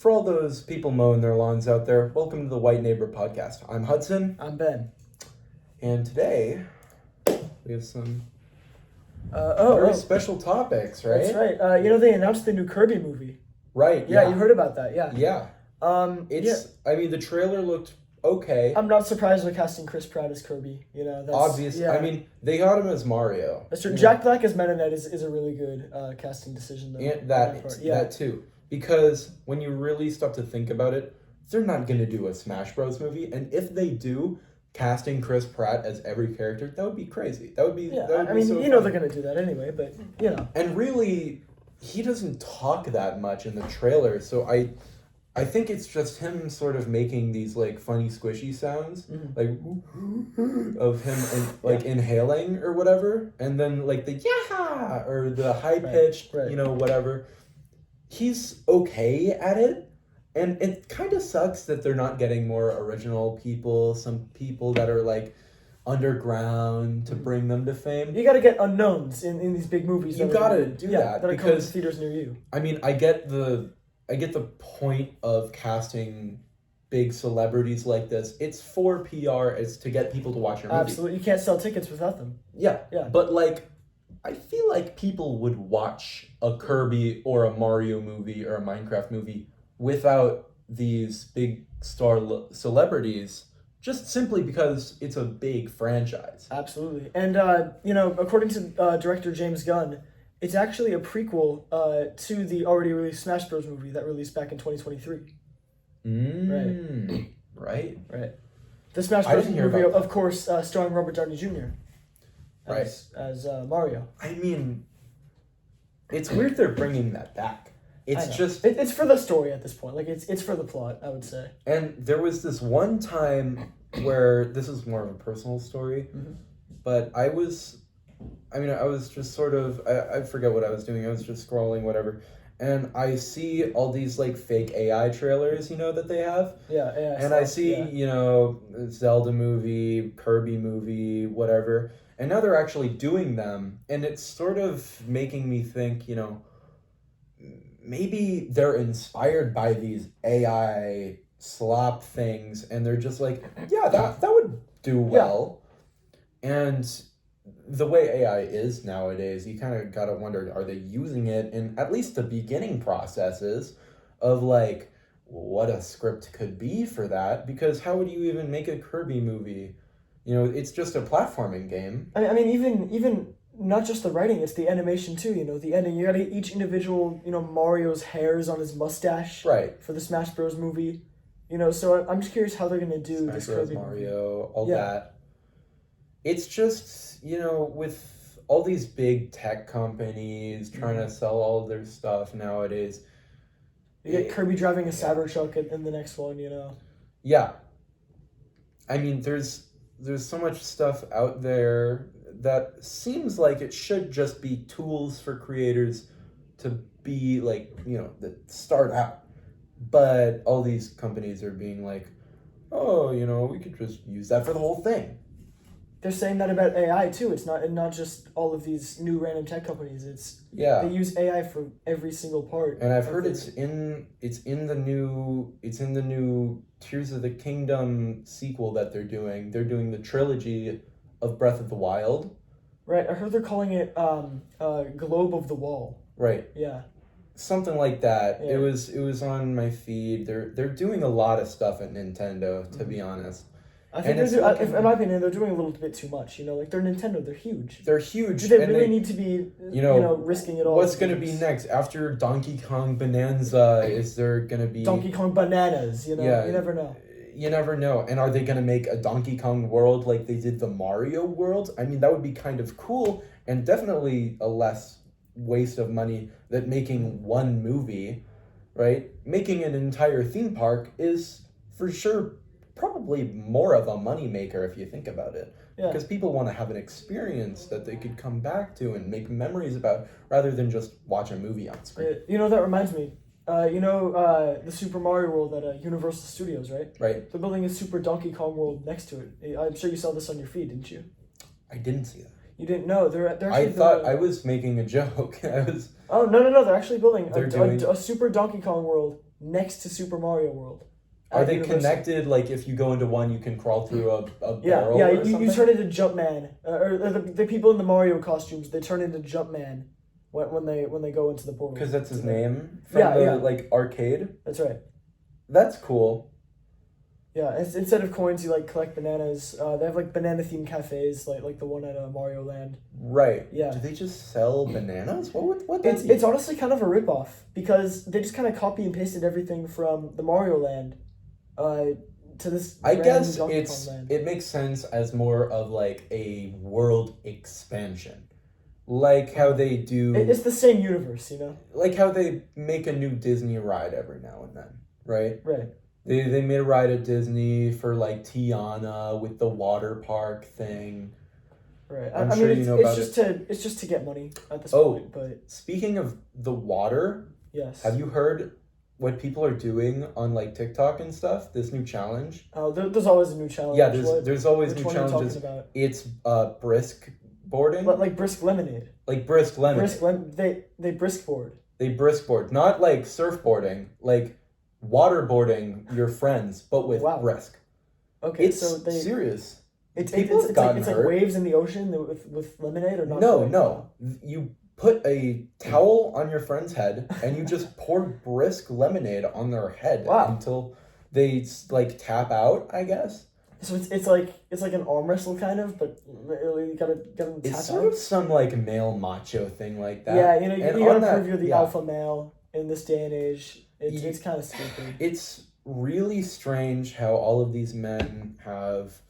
For all those people mowing their lawns out there, welcome to the White Neighbor Podcast. I'm Hudson, I'm Ben. and today we have some very special topics, right? That's right. They announced the new Kirby movie. Right. Yeah, you heard about that. Yeah. Yeah. I mean, the trailer looked okay. I'm not surprised they're casting Chris Pratt as Kirby. That's Obviously, Yeah. I mean, they got him as Mario. That's true. Jack Black as Meta Knight is a really good casting decision, though. And that too. Because when you really stop to think about it, they're not going to do a Smash Bros. Movie. And if they do, casting Chris Pratt as every character, that would be crazy. That would be Yeah, that would I be mean, so you know fun. they're going to do that anyway, but, And really, he doesn't talk that much in the trailer, so I think it's just him sort of making these, like, funny squishy sounds, like, of him, inhaling or whatever, and then, like, the yeah, or the high-pitched, whatever. He's okay at it, and it kind of sucks that they're not getting more original people, some people that are, like, underground to bring them to fame. You got to get unknowns in these big movies. You got to do that that are coming to theaters near you. I mean, I get the point of casting big celebrities like this. It's for PR. It's to get people to watch your movie. Absolutely, you can't sell tickets without them. Yeah. Yeah. But like, I feel like people would watch a Kirby or a Mario movie or a Minecraft movie without these big star celebrities. Just simply because it's a big franchise. Absolutely. And, according to director James Gunn, it's actually a prequel to the already released Smash Bros. Movie that released back in 2023. Right. The Smash Bros. Movie, of course, starring Robert Downey Jr. As Mario. I mean, it's weird they're bringing that back. It's just... It's for the story at this point. Like, it's for the plot, I would say. And there was this one time where... This is more of a personal story. But I was just sort of... I forget what I was doing. I was just scrolling, whatever. And I see all these, like, fake AI trailers, that they have. Yeah. And I see, Zelda movie, Kirby movie, whatever. And now they're actually doing them. And it's sort of making me think, maybe they're inspired by these AI slop things, and they're just like, yeah, that would do well. Yeah. And the way AI is nowadays, you kind of got to wonder, are they using it in at least the beginning processes of, like, what a script could be for that? Because how would you even make a Kirby movie? It's just a platforming game. I mean, even not just the writing, it's the animation too, the ending. You got each individual, Mario's hairs on his mustache. Right. For the Smash Bros. Movie. So I'm just curious how they're going to do this Kirby Mario, all that. It's just, with all these big tech companies trying to sell all of their stuff nowadays. You get Kirby driving a Cybertruck in the next one, Yeah. I mean, there's so much stuff out there that seems like it should just be tools for creators to be like, that start out. But all these companies are being like, oh, we could just use that for the whole thing. They're saying that about AI too. It's not just all of these new random tech companies. They use AI for every single part. And I've heard it's in the new Tears of the Kingdom sequel that they're doing. They're doing the trilogy of Breath of the Wild. Right. I heard they're calling it Globe of the Wall. Right. Yeah. Something like that. Yeah. It was on my feed. They're doing a lot of stuff at Nintendo, to be honest. I think in my opinion, they're doing a little bit too much. Like, they're Nintendo. They're huge. They're huge. Do they really need to be, risking it all? What's going to be next? After Donkey Kong Bonanza, is there going to be... Donkey Kong Bananas, Yeah, you never know. You never know. And are they going to make a Donkey Kong world like they did the Mario world? I mean, that would be kind of cool, and definitely a less waste of money than making one movie, right? Making an entire theme park is, for sure, probably more of a moneymaker if you think about it. Yeah. Because people want to have an experience that they could come back to and make memories about, rather than just watch a movie on screen. That reminds me. The Super Mario World at Universal Studios, right? Right. They're building a Super Donkey Kong World next to it. I'm sure you saw this on your feed, didn't you? I didn't see that. You didn't know? They're actually I thought I was making a joke. Oh, no. They're actually building a Super Donkey Kong World next to Super Mario World. Are at they Universal. connected? Like, if you go into one, you can crawl through a Yeah, barrel yeah. or You something? turn into Jumpman, or the people in the Mario costumes. They turn into Jumpman when they go into the portal. Because that's his name from Yeah. like, arcade? That's right. That's cool. Yeah, instead of coins, you like collect bananas. They have like banana themed cafes, like the one at Mario Land. Right. Yeah. Do they just sell bananas? What It's honestly kind of a ripoff because they just kind of copy and pasted everything from the Mario Land, to this. I brand guess new Donkey Kong Land. it makes sense as more of like a world expansion, like how they do. It's the same universe, you know. Like how they make a new Disney ride every now and then, right? Right. They made a ride at Disney for like Tiana with the water park thing. Right. I'm I sure mean, you know it's about just it's just to get money at this Oh. point. But Speaking of the water, yes. have you heard what people are doing on like TikTok and stuff? This new challenge. Oh, there's always a new challenge. Yeah, there's always Which new one are you challenges. talking about? It's brisk boarding, Like brisk lemonade. like brisk lemonade. They brisk board. They brisk board, not like surfboarding, like waterboarding your friends, but with Wow. brisk. Okay, It's so they serious. it's people have it's gotten like hurt. waves in the ocean with lemonade or not? No, quite? no. You put a towel on your friend's head and you just pour brisk lemonade on their head Wow. until they like tap out, I guess. So it's like an arm wrestle kind of, but really you gotta get them It's tap sort out. of some like male macho thing like that. Yeah, you know, you And gotta on that- prove you're the yeah. alpha male in this day and age. Ye- It's kind of stupid. It's really strange how all of these men have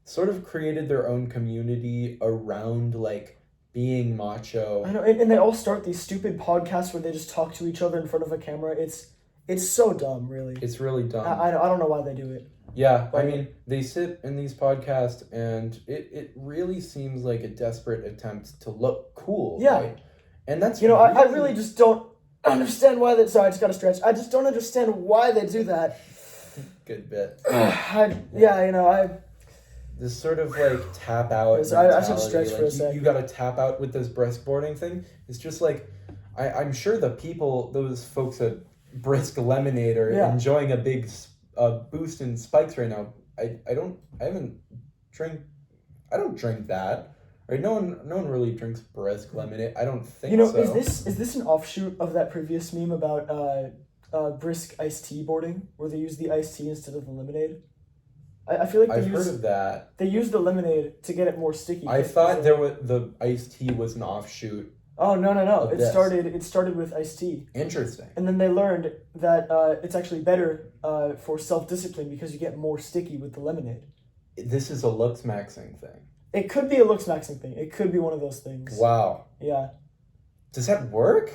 sort of created their own community around like being macho. I know, and they all start these stupid podcasts where they just talk to each other in front of a camera. It's so dumb, really. It's really dumb. I don't know why they do it. Yeah, I Like- mean, they sit in these podcasts and it really seems like a desperate attempt to look cool. Yeah. Right? And that's You know, I really just don't understand why they. Sorry, I just gotta stretch. I just don't understand why they do that. good bit. This sort of like tap out. Yes, I should mentality, stretch like, for a sec. You gotta tap out with this brisk boarding thing. It's just like I'm sure those folks at Brisk Lemonade are Yeah. enjoying a big boost in spikes right now. I don't drink that. Right? No one really drinks Brisk Lemonade. I don't think You know, so. is this an offshoot of that previous meme about brisk iced tea boarding, where they use the iced tea instead of the lemonade? I feel like I've heard of that. they use the lemonade to get it more sticky. I thought the iced tea was an offshoot. Oh no! of It this. started with iced tea, Interesting. and then they learned that it's actually better for self-discipline because you get more sticky with the lemonade. This is a looks maxing thing. It could be a looks maxing thing. It could be one of those things. Wow. Yeah. Does that work?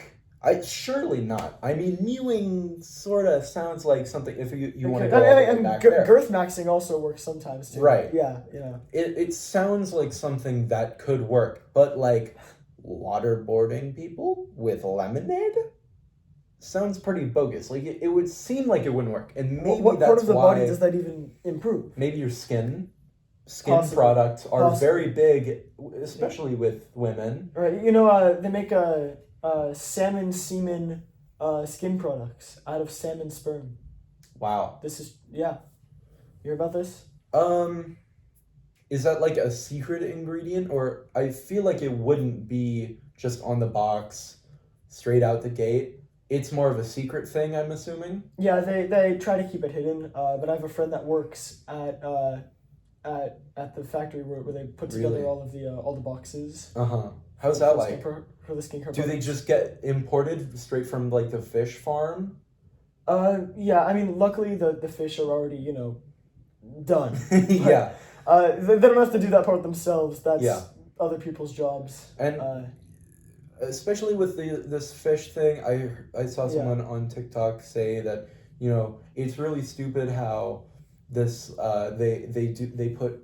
Surely not. I mean, mewing sort of sounds like something if you want to go all the way back there. Girth maxing also works sometimes too. Right. Yeah. It sounds like something that could work, but like waterboarding people with lemonade sounds pretty bogus. Like it would seem like it wouldn't work, and maybe What that's part of the why. body does that even improve? Maybe your skin. Skin Possibly. products are Possibly. very big, especially with women. Right. You know, they make salmon semen skin products out of salmon sperm. Wow. This is You hear about this? Is that like a secret ingredient, or I feel like it wouldn't be just on the box, straight out the gate. It's more of a secret thing, I'm assuming. Yeah, they try to keep it hidden. But I have a friend that works at the factory where they put together Really? all the boxes. How's for that the like? for the skincare. Do they products. just get imported straight from like the fish farm? Yeah. I mean, luckily the fish are already done. Yeah. They don't have to do that part themselves. That's Yeah. other people's jobs. And especially with this fish thing, I saw someone on TikTok say that it's really stupid how this they put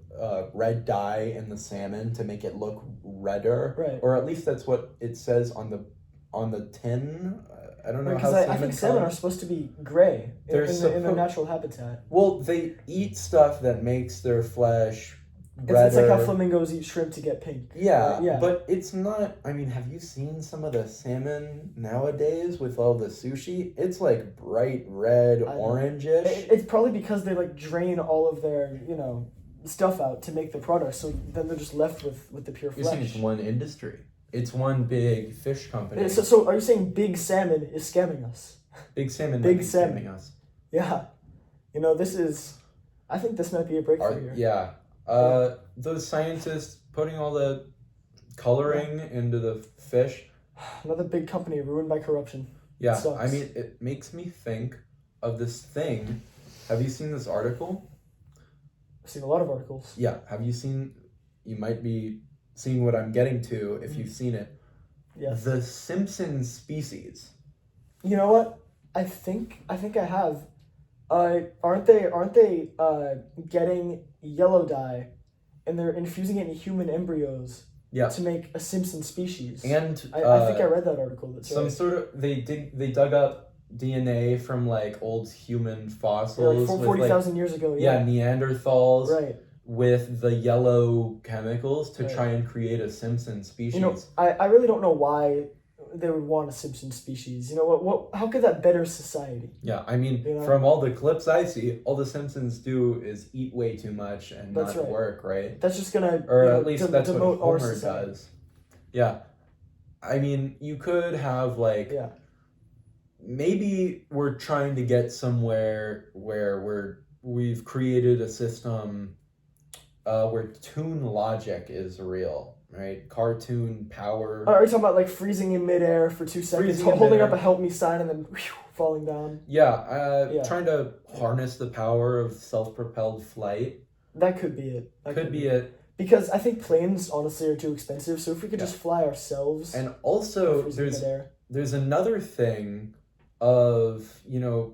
red dye in the salmon to make it look redder, Right. or at least that's what it says on the tin. I don't know how Because I think salmon are comes. supposed to be gray in They're their suppo- natural habitat. Well, they eat stuff that makes their flesh It's like how redder. flamingos eat shrimp to get pink. Yeah, Yeah. but it's not. I mean, have you seen some of the salmon nowadays with all the sushi? It's like bright red, I know. orangish. It's probably because they like drain all of their stuff out to make the product, so then they're just left with the pure You're saying flesh. it's one industry. It's one big fish company. So are you saying Big Salmon is scamming us? Big salmon. Big might be salmon. scamming us. Yeah, this is. I think this might be a breakthrough here. Yeah. Those scientists putting all the coloring into the fish. Another big company ruined by corruption. Yeah, Sucks. I mean, it makes me think of this thing. Have you seen this article? I've seen a lot of articles. Yeah. Have you seen? You might be seeing what I'm getting to if you've seen it. Yes. The Simpson species. You know what? I think I have. Aren't they getting yellow dye, and they're infusing it in human embryos Yeah. to make a Simpson species? And I think I read that article. That's some right. sort of they dug up DNA from like old human Yeah, fossils like with 40,000 years ago. yeah, Neanderthals Right. with the yellow chemicals to Right. try and create a Simpson species. I really don't know why they would want a Simpson species. You know what? How could that better society? Yeah, I mean, You know? from all the clips I see, all the Simpsons do is eat way too much and That's not right. work, right? That's just gonna Or at least that's what demote our Homer society. does. Yeah. I mean, you could have like Yeah. maybe we're trying to get somewhere where we've created a system where toon logic is real, right? Cartoon power. Are you talking about like freezing in midair for 2 seconds, Freezing in holding up midair. a help me sign, and then falling down? Yeah, Yeah. trying to harness the power of self-propelled flight. That could be it. That Could be it. Because I think planes honestly are too expensive. So if we could just fly ourselves, And also, freezing in midair. there's another thing of,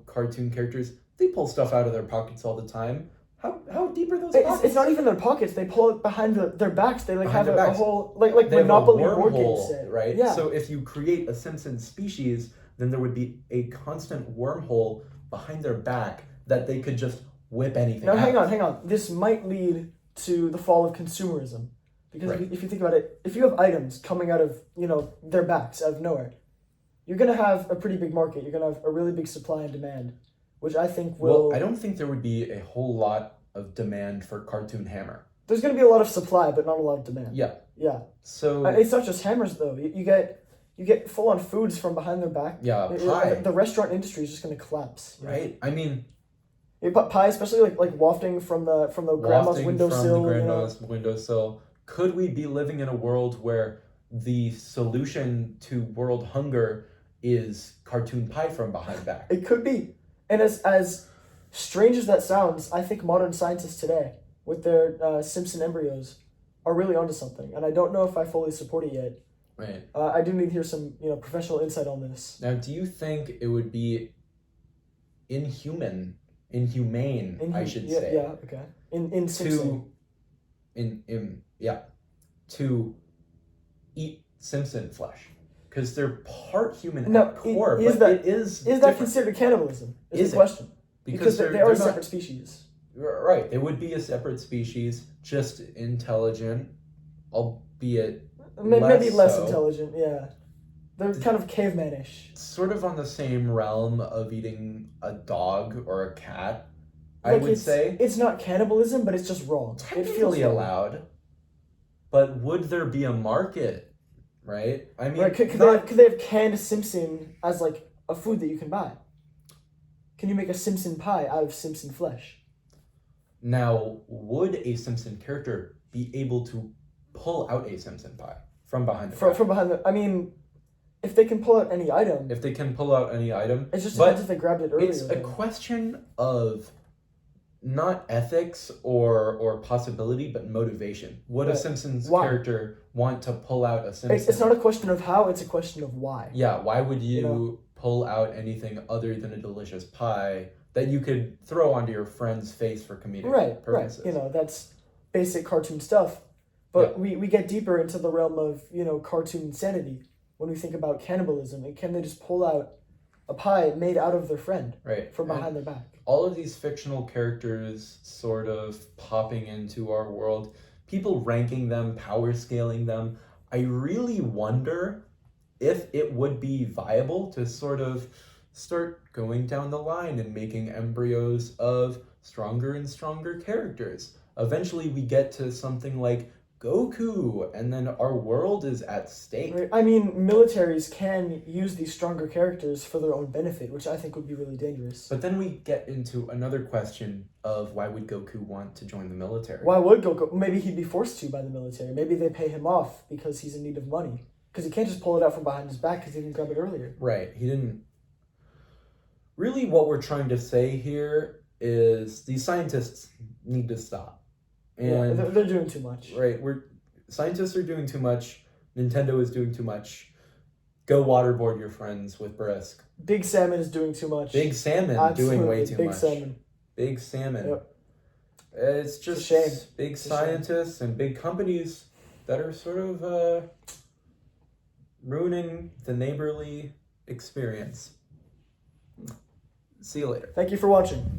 cartoon characters. They pull stuff out of their pockets all the time. How deep are those pockets? It's not even their pockets. They pull it behind their backs. They like Behind have their a backs. whole like They have a Monopoly board game wormhole, set, right? Yeah. So if you create a Simpson species, then there would be a constant wormhole behind their back that they could just whip anything Now out. hang on. This might lead to the fall of consumerism, because Right. if you think about it, if you have items coming out of their backs out of nowhere, you're gonna have a pretty big market. You're gonna have a really big supply and demand, which I think will. Well, I don't think there would be a whole lot of demand for Cartoon Hammer. There's gonna be a lot of supply, but not a lot of demand. Yeah. Yeah. So It's not just hammers though. You get full on foods from behind their back. yeah, pie, The restaurant industry is just gonna collapse. right? I mean, Pie, especially like wafting from the grandma's wafting windowsill. from the grandma's windowsill. Could we be living in a world where the solution to world hunger is cartoon pie from behind back? It could be, and as strange as that sounds, I think modern scientists today, with their Simpson embryos, are really onto something. And I don't know if I fully support it yet. Right. I do need to hear some professional insight on this. Now, do you think it would be inhumane, I should say, Yeah. Okay. In Simpson. to eat Simpson flesh? Because they're part human No, at core, is but that- it is Is that different. considered cannibalism? Is the it? question. Because they are they're separate not, species. right. It would be a separate species, just intelligent, albeit Maybe less so. intelligent. Yeah. They're kind of cavemanish. Sort of on the same realm of eating a dog or a cat, I would say. It's not cannibalism, but it's just wrong. It feels Technically wrong. allowed, but would there be a market, right? I mean, Right, could not- they have canned Simpson as like a food that you can buy? Can you make a Simpson pie out of Simpson flesh? now, would a Simpson character be able to pull out a Simpson pie from behind the back? From behind the, I mean, if they can pull out any item, If they can pull out any item, it just but depends if they grabbed it earlier. it's a though. question of not ethics or possibility, but motivation. Would a Right. Simpsons Why? character want to pull out a Simpson? It's not a question of how; it's a question of why. Yeah, why would you know? pull out anything other than a delicious pie that you could throw onto your friend's face for comedic Right, purposes? That's basic cartoon stuff. But we get deeper into the realm of cartoon insanity when we think about cannibalism, and can they just pull out a pie made out of their friend Right. from And behind their back? all of these fictional characters sort of popping into our world, people ranking them, power scaling them. I really wonder if it would be viable to sort of start going down the line and making embryos of stronger and stronger characters. Eventually we get to something like Goku, and then our world is at stake. Right. I mean, militaries can use these stronger characters for their own benefit, which I think would be really dangerous. But then we get into another question of why would Goku want to join the military? Why would Goku? Maybe he'd be forced to by the military. Maybe they pay him off because he's in need of money. Because he can't just pull it out from behind his back because he didn't grab it earlier. Right, he didn't. Really, what we're trying to say here is these scientists need to stop. And they're doing too much. Right, scientists are doing too much. Nintendo is doing too much. Go waterboard your friends with Brisk. Big Salmon is doing too much. Big Salmon doing way too much. Big Salmon. Yep. It's just It's a shame. Big scientists and big companies that are sort of ruining the neighborly experience. See you later. Thank you for watching.